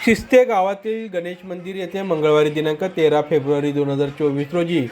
शिस्ते गावातील गणेश मंदिर येथे मंगळवारी दिनांक 13 फेब्रुवारी 2024 रोजी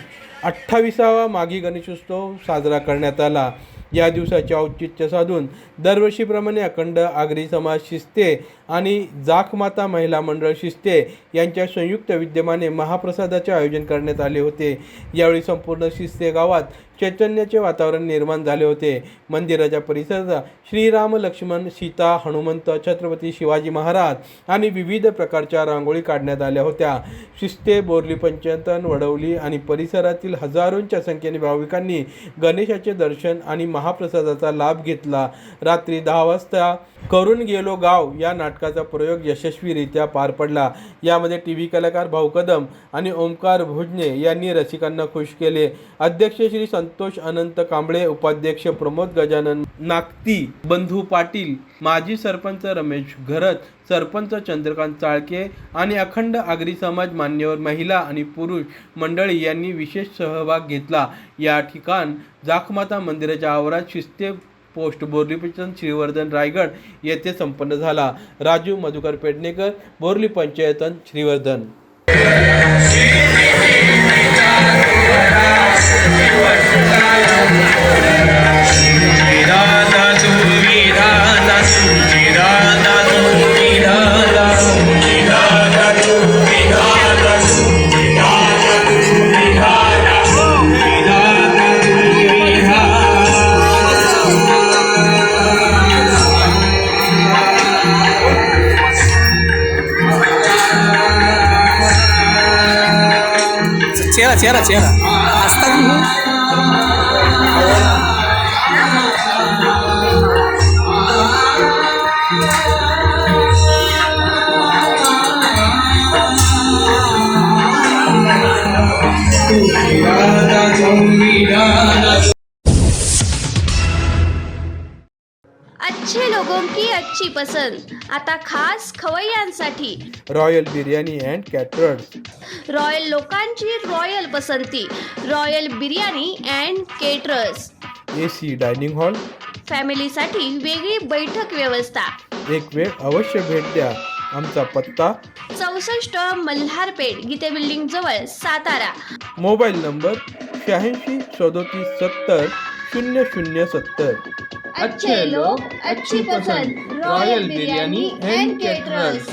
28वा माघी गणेशोत्सव साजरा करण्यात आला। या दिवसाचे औचित्य साधून दरवर्षीप्रमाणे अखंड आगरी समाज शिस्ते आणि जाखमाता महिला मंडळ शिस्ते यांच्या संयुक्त विद्यमाने महाप्रसादाचे आयोजन करण्यात आले होते। यावेळी संपूर्ण शिस्ते गावात चैतन्याचे वातावरण निर्माण झाले होते। मंदिराच्या परिसरात श्रीराम, लक्ष्मण, सीता, हनुमंत, छत्रपती शिवाजी महाराज आणि विविध प्रकारच्या रांगोळी काढण्यात आल्या होत्या। शिस्ते, बोर्ली पंचायत, वडवली आणि परिसरातील हजारोंच्या संख्येने भाविकांनी गणेशाचे दर्शन आणि महाप्रसादाचा लाभ घेतला। रात्री 10 वाजता करून गेलो गाव या नाटकाचा प्रयोग यशस्वीरित्या पार पडला। यामध्ये टीव्ही कलाकार भाऊ कदम आणि ओमकार भोजने यांनी रसिकांना खुश केले। अध्यक्ष श्री संतोष अनंत कांबळे, उपाध्यक्ष प्रमोद गजानन नागती, बंधू पाटील, माजी सरपंच रमेश घरत, सरपंच चंद्रकांत चाळके आणि अखंड आगरी समाज मान्यवर महिला आणि पुरुष मंडळी यांनी विशेष सहभाग घेतला। या ठिकाण जाखमाता मंदिराच्या आवारात शिस्ते पोस्ट बोर्ली पंचायत श्रीवर्धन रायगड येथे संपन्न झाला। राजू मधुकर पेडणेकर, बोर्ली पंचायत श्रीवर्धन। Cera. Hasta अच्छे लोगों की अच्छी पसंद आता खास खवय्यांसाठी Royal Biryani and Caterers. Royal लोकांची रॉयल पसंती, Royal Biryani and Caterers. AC dining hall, फॅमिलीसाठी वेगळी बैठक व्यवस्था। एक वेळ अवश्य भेट द्या। आमचा पत्ता 64 मल्हारपेठ, गीते बिल्डिंग जवळ, सातारा। Mobile number 86 37 70 0070। अच्छे लोग अच्छी पसंद, रॉयल बिर्याणी अँड केटरर्स।